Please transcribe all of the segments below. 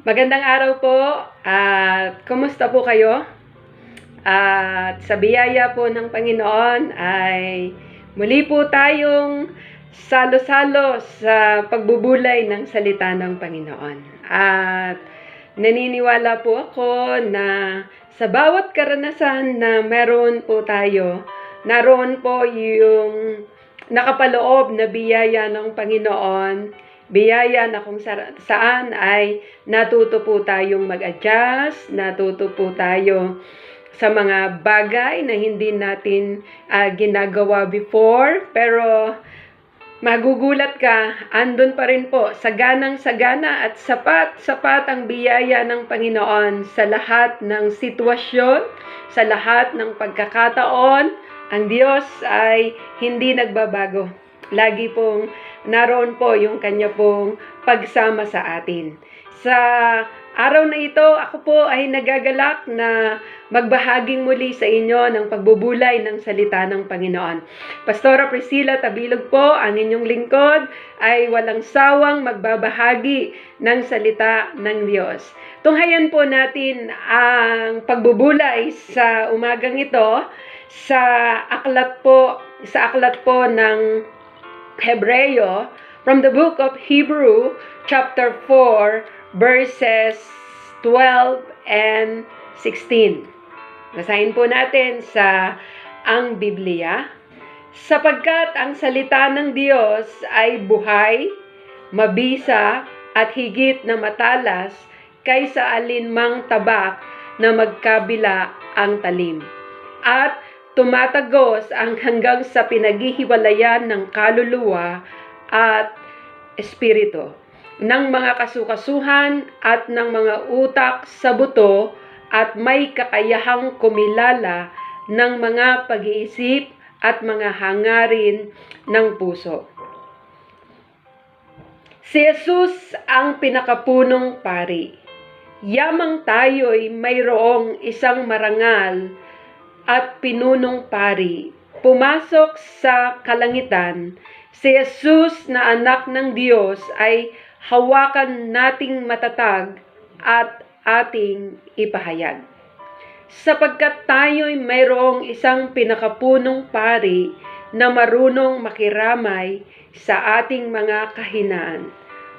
Magandang araw po at kumusta po kayo? At sa biyaya po ng Panginoon ay muli po tayong salo-salo sa pagbubulay ng salita ng Panginoon. At naniniwala po ako na sa bawat karanasan na meron po tayo, naroon po yung nakapaloob na biyaya ng Panginoon, biyaya na kung saan ay natuto po tayong mag-adjust, natuto po tayo sa mga bagay na hindi natin ginagawa before, pero magugulat ka, andun pa rin po, saganang-sagana at sapat-sapat ang biyaya ng Panginoon sa lahat ng sitwasyon, sa lahat ng pagkakataon. Ang Diyos ay hindi nagbabago. Lagi pong naroon po yung kanya pong pagsama sa atin. Sa araw na ito, ako po ay nagagalak na magbahaging muli sa inyo ng pagbubulay ng salita ng Panginoon. Pastora Priscilla Tabilog po, ang inyong lingkod, ay walang sawang magbabahagi ng salita ng Diyos. Tunghayan po natin ang pagbubulay sa umagang ito sa aklat po ng Hebreo, from the book of Hebrew, chapter 4, verses 12 and 16. Basahin po natin sa ang Biblia. Sapagkat ang salita ng Diyos ay buhay, mabisa, at higit na matalas kaysa alinmang tabak na magkabila ang talim. At tumatagos ang hanggang sa pinaghihiwalayan ng kaluluwa at espiritu, ng mga kasukasuhan at ng mga utak sa buto, at may kakayahang kumilala ng mga pag-iisip at mga hangarin ng puso. Si Jesus ang pinakapunong pari. Yamang tayo'y mayroong isang marangal at pinunong pari. Pumasok sa kalangitan, si Jesus na anak ng Diyos ay hawakan nating matatag at ating ipahayag. Sapagkat tayo'y mayroong isang pinakapunong pari na marunong makiramay sa ating mga kahinaan.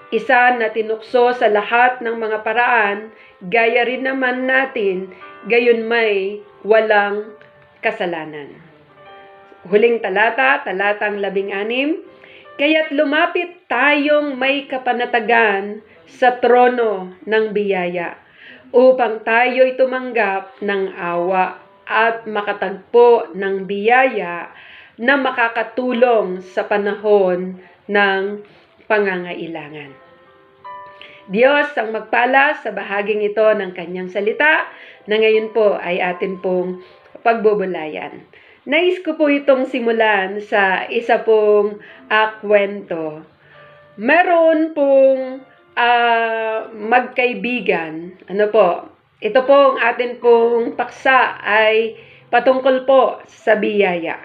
Isa na tinukso sa lahat ng mga paraan, gaya rin naman natin, gayon may walang kasalanan. Huling talata, talatang 16. Kaya't lumapit tayong may kapanatagan sa trono ng biyaya, upang tayo'y tumanggap ng awa at makatagpo ng biyaya na makakatulong sa panahon ng pangangailangan. Diyos ang magpala sa bahaging ito ng kanyang salita na ngayon po ay atin pong pagbubulayan. Nais ko po itong simulan sa isa pong kwento. Meron pong magkaibigan. Ito pong atin pong paksa ay patungkol po sa biyaya.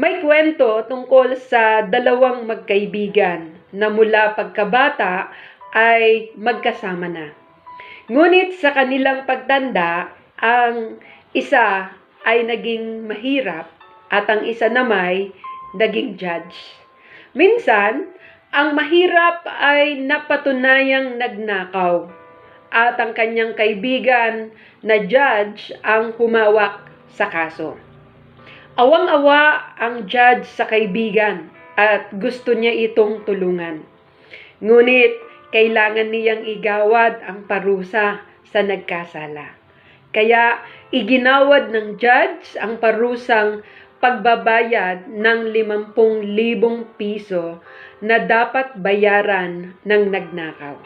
May kwento tungkol sa dalawang magkaibigan na mula pagkabata ay magkasama na. Ngunit sa kanilang pagtanda, ang isa ay naging mahirap at ang isa naman naging judge. Minsan, ang mahirap ay napatunayang nagnakaw at ang kanyang kaibigan na judge ang humawak sa kaso. Awang-awa ang judge sa kaibigan at gusto niya itong tulungan. Ngunit kailangan niyang igawad ang parusa sa nagkasala. Kaya iginawad ng judge ang parusang pagbabayad ng 50,000 piso na dapat bayaran ng nagnakaw.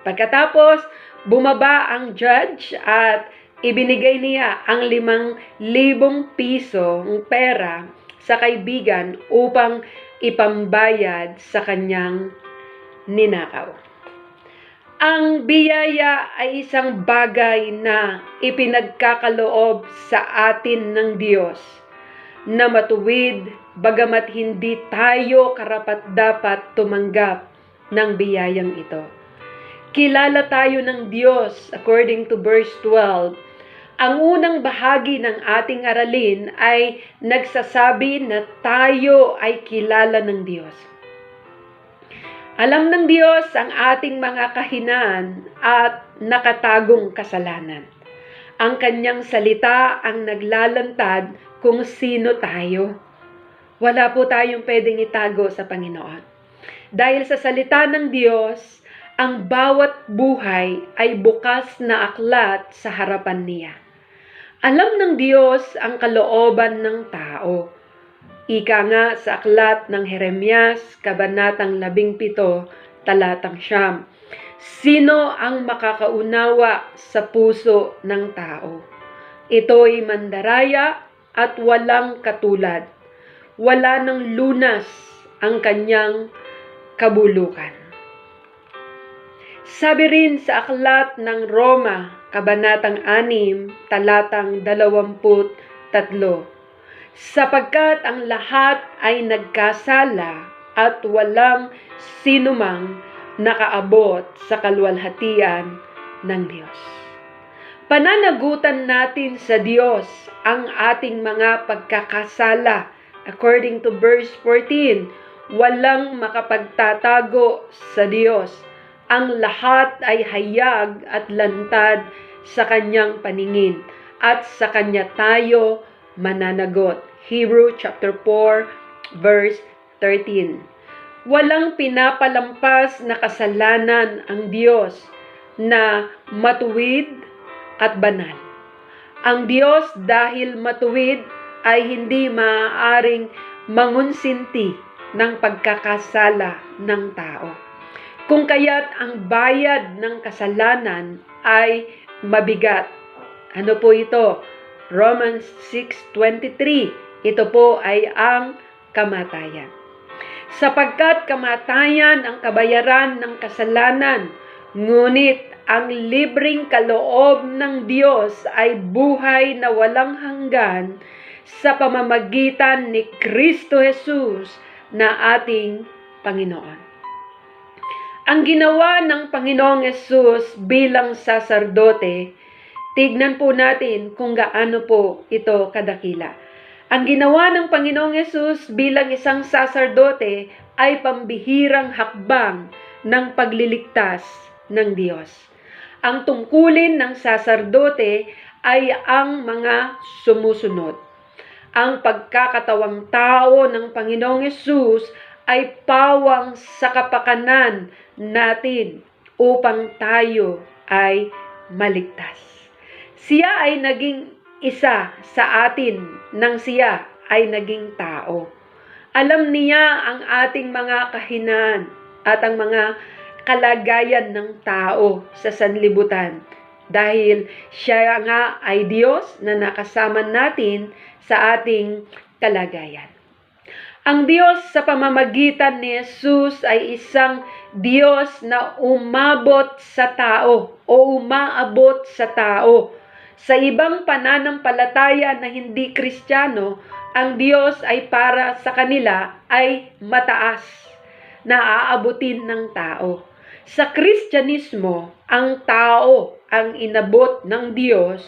Pagkatapos, bumaba ang judge at ibinigay niya ang 5,000 piso ng pera sa kaibigan upang ipambayad sa kanyang ninakaw. Ang biyaya ay isang bagay na ipinagkakaloob sa atin ng Diyos na matuwid bagamat hindi tayo karapat-dapat tumanggap ng biyayang ito. kilala tayo ng Diyos according to verse 12. Ang unang bahagi ng ating aralin ay nagsasabi na tayo ay kilala ng Diyos. Alam ng Diyos ang ating mga kahinaan at nakatagong kasalanan. Ang kanyang salita ang naglalantad kung sino tayo. Wala po tayong pwedeng itago sa Panginoon. Dahil sa salita ng Diyos, ang bawat buhay ay bukas na aklat sa harapan niya. Alam ng Diyos ang kalooban ng tao. Ika nga sa aklat ng Jeremias, Kabanatang 17, Talatang 9. Sino ang makakaunawa sa puso ng tao? Ito'y mandaraya at walang katulad. Wala ng lunas ang kanyang kabulukan. Sabi rin sa aklat ng Roma, Kabanatang 6, Talatang 23, sapagkat ang lahat ay nagkasala at walang sinumang nakaabot sa kaluwalhatian ng Diyos. Pananagutan natin sa Diyos ang ating mga pagkakasala. According to verse 14, walang makapagtatago sa Diyos. Ang lahat ay hayag at lantad sa kanyang paningin at sa kanya tayo mananagot. Hebrew chapter 4 verse 13. Walang pinapalampas na kasalanan ang Diyos na matuwid at banal. Ang Diyos dahil matuwid ay hindi maaaring mangunsinti ng pagkakasala ng tao. Kung kaya't ang bayad ng kasalanan ay mabigat. Ano po ito? Romans 6:23. Ito po ay ang kamatayan. Sapagkat kamatayan ang kabayaran ng kasalanan, ngunit ang libreng kaloob ng Diyos ay buhay na walang hanggan sa pamamagitan ni Kristo Jesus na ating Panginoon. Ang ginawa ng Panginoong Jesus bilang saserdote, tignan po natin kung gaano po ito kadakila. Ang ginawa ng Panginoong Jesus bilang isang saserdote ay pambihirang hakbang ng pagliligtas ng Diyos. Ang tungkulin ng saserdote ay ang mga sumusunod. Ang pagkakatawang tao ng Panginoong Jesus ay pawang sa kapakanan natin upang tayo ay maligtas. Siya ay naging isa sa atin nang siya ay naging tao. Alam niya ang ating mga kahinaan at ang mga kalagayan ng tao sa sanlibutan dahil siya nga ay Diyos na nakasama natin sa ating kalagayan. Ang Diyos sa pamamagitan ni Jesus ay isang Diyos na umabot sa tao o umaabot sa tao. Sa ibang pananampalataya na hindi Kristiyano, ang Diyos ay para sa kanila ay mataas na aabutin ng tao. Sa Kristyanismo, ang tao ang inabot ng Diyos.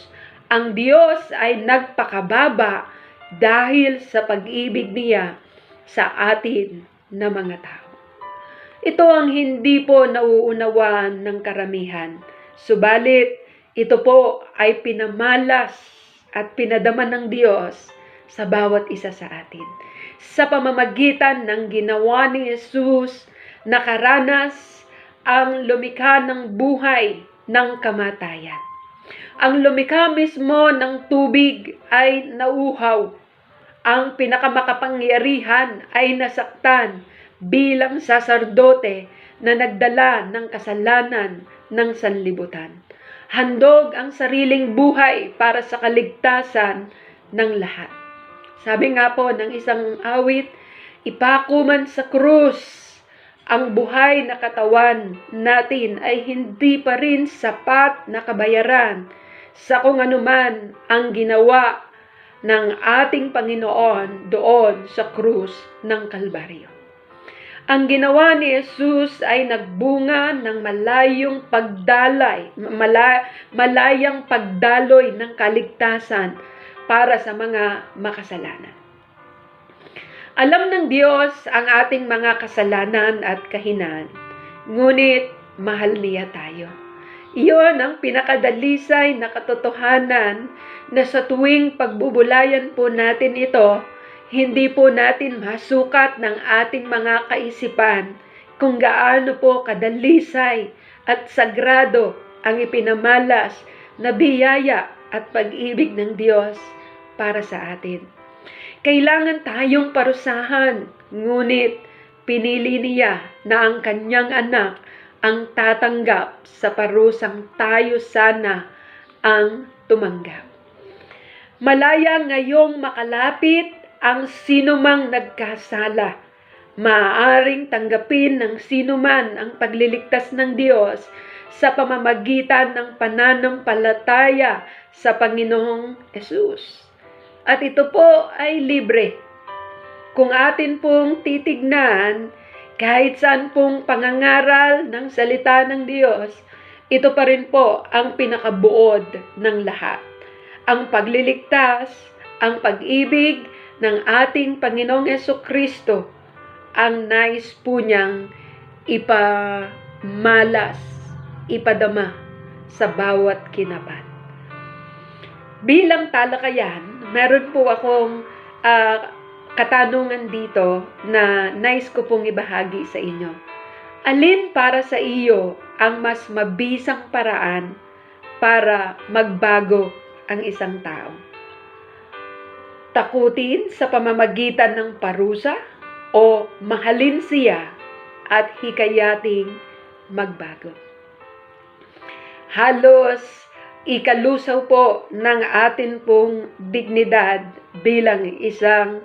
Ang Diyos ay nagpakababa dahil sa pag-ibig niya sa atin na mga tao. Ito ang hindi po nauunawaan ng karamihan. Subalit, ito po ay pinamalas at pinadama ng Diyos sa bawat isa sa atin. Sa pamamagitan ng ginawa ni Jesus, nakaranas ang lumikha ng buhay ng kamatayan. Ang lumikha mismo ng tubig ay nauhaw. Ang pinakamakapangyarihan ay nasaktan bilang saserdote na nagdala ng kasalanan ng sanlibutan. Handog ang sariling buhay para sa kaligtasan ng lahat. Sabi nga po ng isang awit, ipako man sa krus ang buhay na katawan natin ay hindi pa rin sapat na kabayaran sa kung anuman ang ginawa ng ating Panginoon doon sa krus ng Kalbaryo. Ang ginawa ni Jesus ay nagbunga ng malayang pagdaloy ng kaligtasan para sa mga makasalanan. Alam ng Diyos ang ating mga kasalanan at kahinaan, ngunit mahal niya tayo. Iyon ang pinakadalisay na katotohanan na sa tuwing pagbubulayan po natin ito, hindi po natin masukat ng ating mga kaisipan kung gaano po kadalisay at sagrado ang ipinamalas na biyaya at pag-ibig ng Diyos para sa atin. Kailangan tayong parusahan, ngunit pinili niya na ang kanyang anak ang tatanggap sa parusang tayo sana ang tumanggap. Malaya ngayong makalapit ang sinumang nagkasala. Maaaring tanggapin ng sinuman ang pagliligtas ng Diyos sa pamamagitan ng pananampalataya sa Panginoong Hesus. At ito po ay libre. Kung atin pong titignan, kahit saan pong pangangaral ng salita ng Diyos, ito pa rin po ang pinakabuod ng lahat. Ang pagliligtas, ang pag-ibig ng ating Panginoong Jesucristo, ang nais po niyang ipamalas, ipadama sa bawat kinapat. Bilang talakayan, meron po akong katanungan dito na nais ko pong ibahagi sa inyo. Alin para sa iyo ang mas mabisang paraan para magbago ang isang tao? Takutin sa pamamagitan ng parusa o mahalin siya at hikayating magbago? Halos ikalusaw po ng atin pong dignidad bilang isang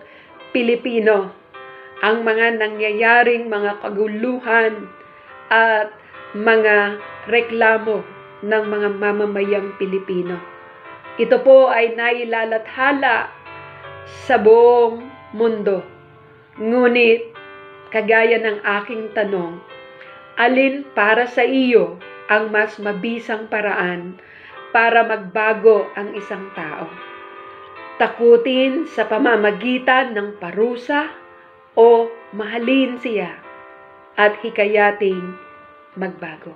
Pilipino ang mga nangyayaring mga kaguluhan at mga reklamo ng mga mamamayang Pilipino. Ito po ay nailalathala sa buong mundo. Ngunit, kagaya ng aking tanong, alin para sa iyo ang mas mabisang paraan para magbago ang isang tao? Takutin sa pamamagitan ng parusa o mahalin siya at hikayating magbago?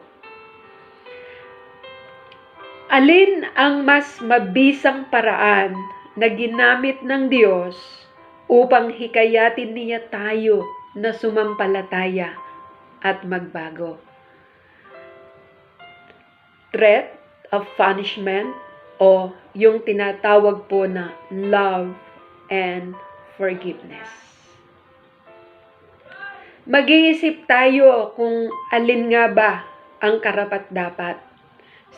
Alin ang mas mabisang paraan na ginamit ng Diyos upang hikayatin niya tayo na sumampalataya at magbago? Threat of punishment o yung tinatawag po na love and forgiveness. Mag-iisip tayo kung alin nga ba ang karapat-dapat.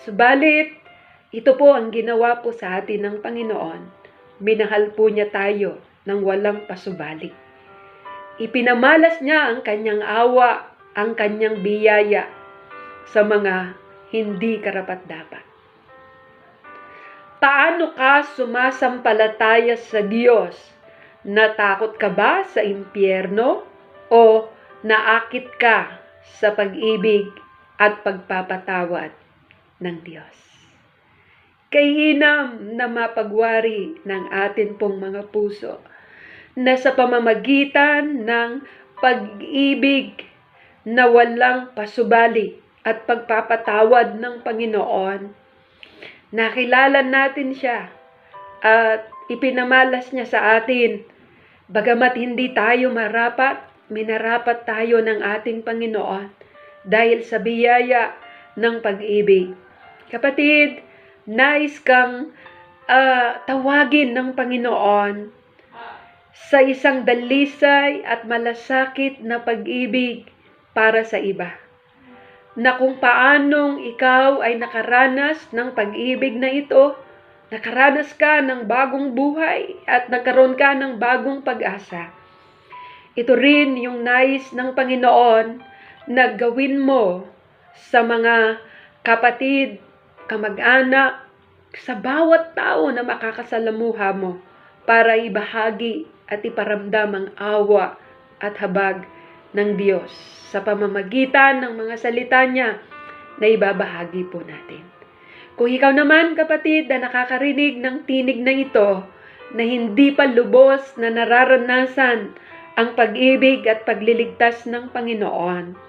Subalit, ito po ang ginawa po sa atin ng Panginoon. Minahal po niya tayo ng walang pasubali. Ipinamalas niya ang kanyang awa, ang kanyang biyaya sa mga hindi karapat-dapat. Paano ka sumasampalataya sa Diyos? Natakot ka ba sa impyerno o naakit ka sa pag-ibig at pagpapatawad ng Diyos? Kahinam na mapagwari ng atin pong mga puso na sa pamamagitan ng pag-ibig na walang pasubali at pagpapatawad ng Panginoon, nakilala natin siya at ipinamalas niya sa atin. Bagamat hindi tayo marapat, minarapat tayo ng ating Panginoon dahil sa biyaya ng pag-ibig. Kapatid, nais kang tawagin ng Panginoon sa isang dalisay at malasakit na pag-ibig para sa iba. Na kung paanong ikaw ay nakaranas ng pag-ibig na ito, nakaranas ka ng bagong buhay at nagkaroon ka ng bagong pag-asa. Ito rin yung nais ng Panginoon na gawin mo sa mga kapatid, kamag-anak, sa bawat tao na makakasalamuha mo para ibahagi at iparamdam ang awa at habag ng Diyos sa pamamagitan ng mga salita niya na ibabahagi po natin. Kung ikaw naman, kapatid, na nakakarinig ng tinig na ito, na hindi pa lubos na nararanasan ang pag-ibig at pagliligtas ng Panginoon,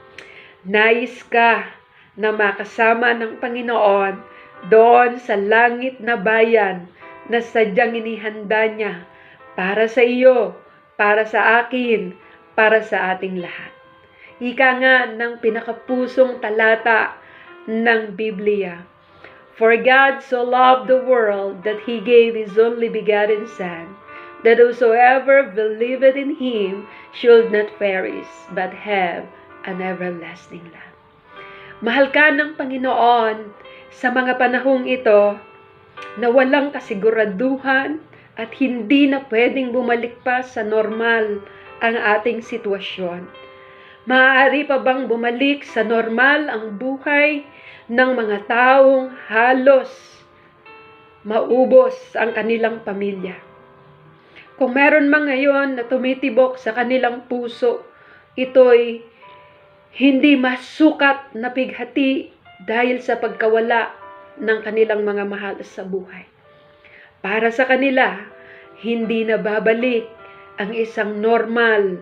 nais ka na makasama ng Panginoon doon sa langit na bayan na sadyang inihanda niya para sa iyo, para sa akin, para sa ating lahat. Ika nga ng pinakapusong talata ng Biblia. For God so loved the world that He gave His only begotten Son, that whosoever believeth in Him should not perish, but have an everlasting life. Mahal ka ng Panginoon sa mga panahong ito na walang kasiguraduhan at hindi na pwedeng bumalik pa sa normal ang ating sitwasyon. Maaari pa bang bumalik sa normal ang buhay ng mga taong halos maubos ang kanilang pamilya? Kung meron man ngayon na tumitibok sa kanilang puso, ito'y hindi masukat na pighati dahil sa pagkawala ng kanilang mga mahal sa buhay. Para sa kanila, hindi na babalik ang isang normal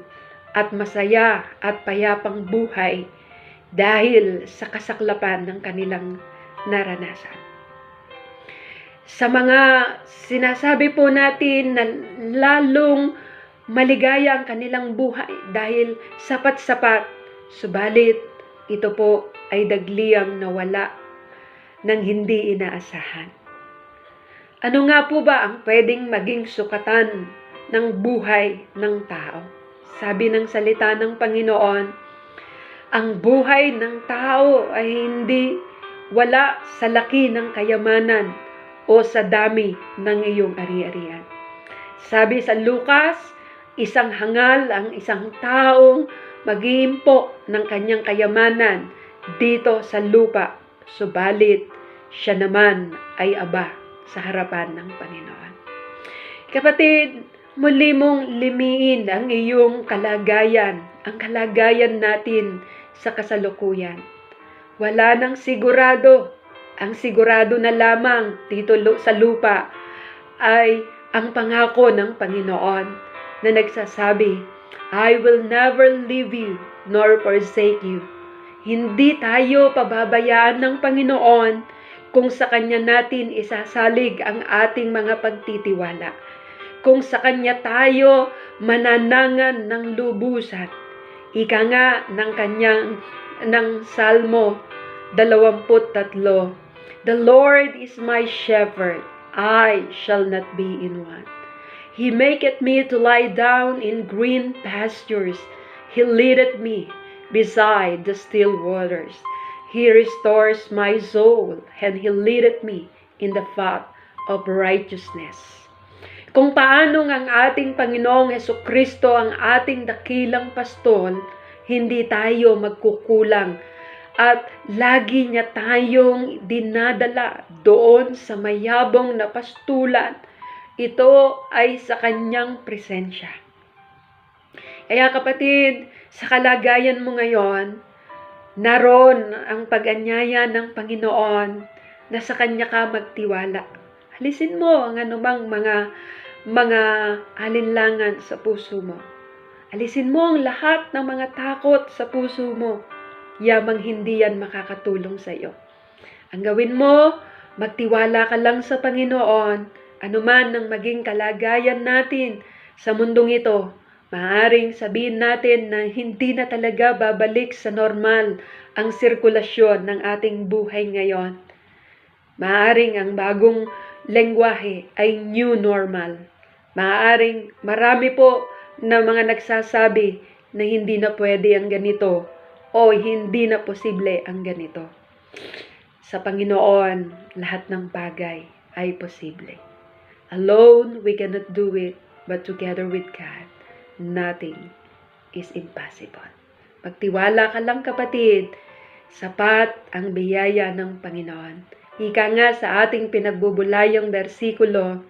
at masaya at payapang buhay dahil sa kasaklapan ng kanilang naranasan. Sa mga sinasabi po natin na lalong maligaya ang kanilang buhay dahil sapat-sapat, subalit ito po ay dagliang nawala ng hindi inaasahan. Ano nga po ba ang pwedeng maging sukatan ng buhay ng tao? Sabi ng salita ng Panginoon, ang buhay ng tao ay hindi wala sa laki ng kayamanan o sa dami ng iyong ari-arian. Sabi sa Lucas, isang hangal ang isang taong mag-iimpo ng kanyang kayamanan dito sa lupa, subalit siya naman ay aba sa harapan ng Panginoon. Kapatid, muli mong limiin ang iyong kalagayan, ang kalagayan natin sa kasalukuyan. Wala nang sigurado. Ang sigurado na lamang dito sa lupa ay ang pangako ng Panginoon na nagsasabi, I will never leave you nor forsake you. Hindi tayo pababayaan ng Panginoon kung sa Kanya natin isasalig ang ating mga pagtitiwala. Kung sa Kanya tayo mananangan ng lubusan. Ika nga ng Salmo 23, The Lord is my shepherd, I shall not be in want. He maketh me to lie down in green pastures. He leadeth me beside the still waters. He restores my soul, and He leadeth me in the path of righteousness. Kung paano ang ating Panginoong Hesukristo ang ating dakilang pastol, hindi tayo magkukulang at lagi niya tayong dinadala doon sa mayabong na pastulan. Ito ay sa kanyang presensya. Kaya kapatid, sa kalagayan mo ngayon, naroon ang pag-anyaya ng Panginoon na sa Kanya ka magtiwala. Alisin mo ang anumang mga alinlangan sa puso mo. Alisin mo ang lahat ng mga takot sa puso mo. Yamang hindi yan makakatulong sa iyo. Ang gawin mo, magtiwala ka lang sa Panginoon. Anuman ang maging kalagayan natin sa mundong ito, maaaring sabihin natin na hindi na talaga babalik sa normal ang sirkulasyon ng ating buhay ngayon. Maaaring ang bagong lengguwahe ay new normal. Maaaring marami po na mga nagsasabi na hindi na pwede ang ganito o hindi na posible ang ganito. Sa Panginoon, lahat ng bagay ay posible. Alone, we cannot do it, but together with God, nothing is impossible. Pagtiwala ka lang kapatid, sapat ang biyaya ng Panginoon. Ika nga sa ating pinagbubulayang bersikulo,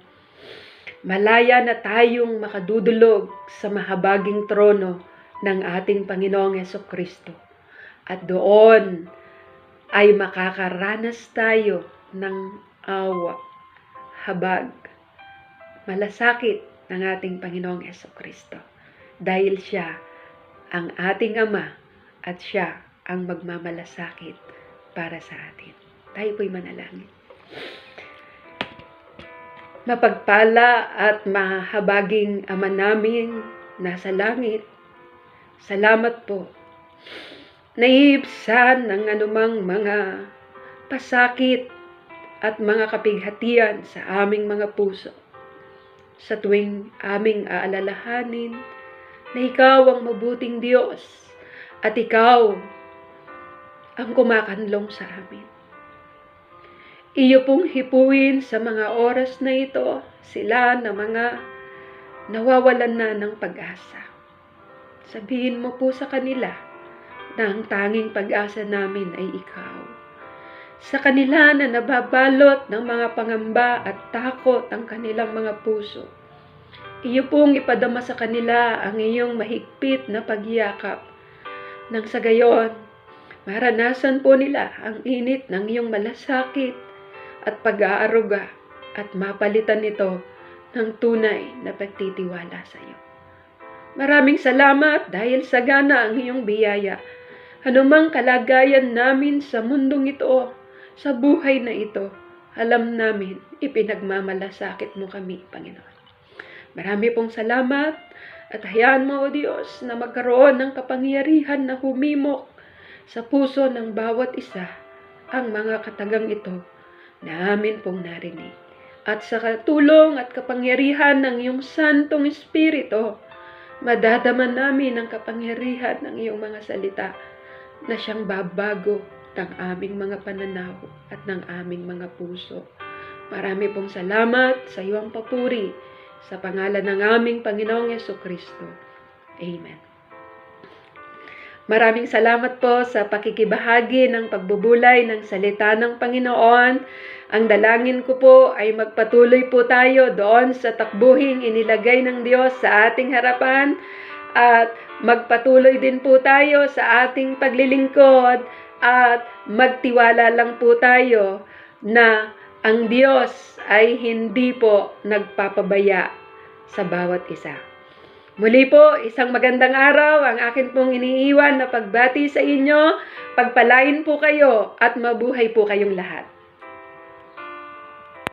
malaya na tayong makadudulog sa mahabaging trono ng ating Panginoong Jesucristo. At doon ay makakaranas tayo ng awa, habag, malasakit ng ating Panginoong Jesucristo. Dahil siya ang ating Ama at siya ang magmamalasakit para sa atin. Tayo po'y manalangin. Mapagpala at mahabaging Ama namin nasa langit, salamat po. Naiibsan ng anumang mga pasakit at mga kapighatian sa aming mga puso. Sa tuwing aming aalalahanin na ikaw ang mabuting Diyos at ikaw ang kumakanlong sa amin. Iyo pong hipuin sa mga oras na ito sila na mga nawawalan na ng pag-asa. Sabihin mo po sa kanila na ang tanging pag-asa namin ay ikaw. Sa kanila na nababalot ng mga pangamba at takot ang kanilang mga puso, iyo pong ipadama sa kanila ang iyong mahigpit na pagyakap. Nang sa gayon, maranasan po nila ang init ng iyong malasakit at pag-aaruga at mapalitan ito ng tunay na pagtitiwala sa iyo. Maraming salamat dahil sagana ang iyong biyaya. Anumang kalagayan namin sa mundong ito, sa buhay na ito, alam namin ipinagmamalasakit mo kami, Panginoon. Marami pong salamat at hayaan mo, O Diyos, na magkaroon ng kapangyarihan na humimok sa puso ng bawat isa ang mga katagang ito na amin pong narinig. At sa katulong at kapangyarihan ng iyong Santong Espiritu, madadama namin ang kapangyarihan ng iyong mga salita na siyang babago ng aming mga pananaw at ng aming mga puso. Marami pong salamat sa iyong papuri sa pangalan ng aming Panginoong Jesucristo. Amen. Maraming salamat po sa pakikibahagi ng pagbubulay ng salita ng Panginoon. Ang dalangin ko po ay magpatuloy po tayo doon sa takbuhing inilagay ng Diyos sa ating harapan at magpatuloy din po tayo sa ating paglilingkod at magtiwala lang po tayo na ang Diyos ay hindi po nagpapabaya sa bawat isa. Muli po, isang magandang araw ang akin pong iniiwan na pagbati sa inyo. Pagpalain po kayo at mabuhay po kayong lahat.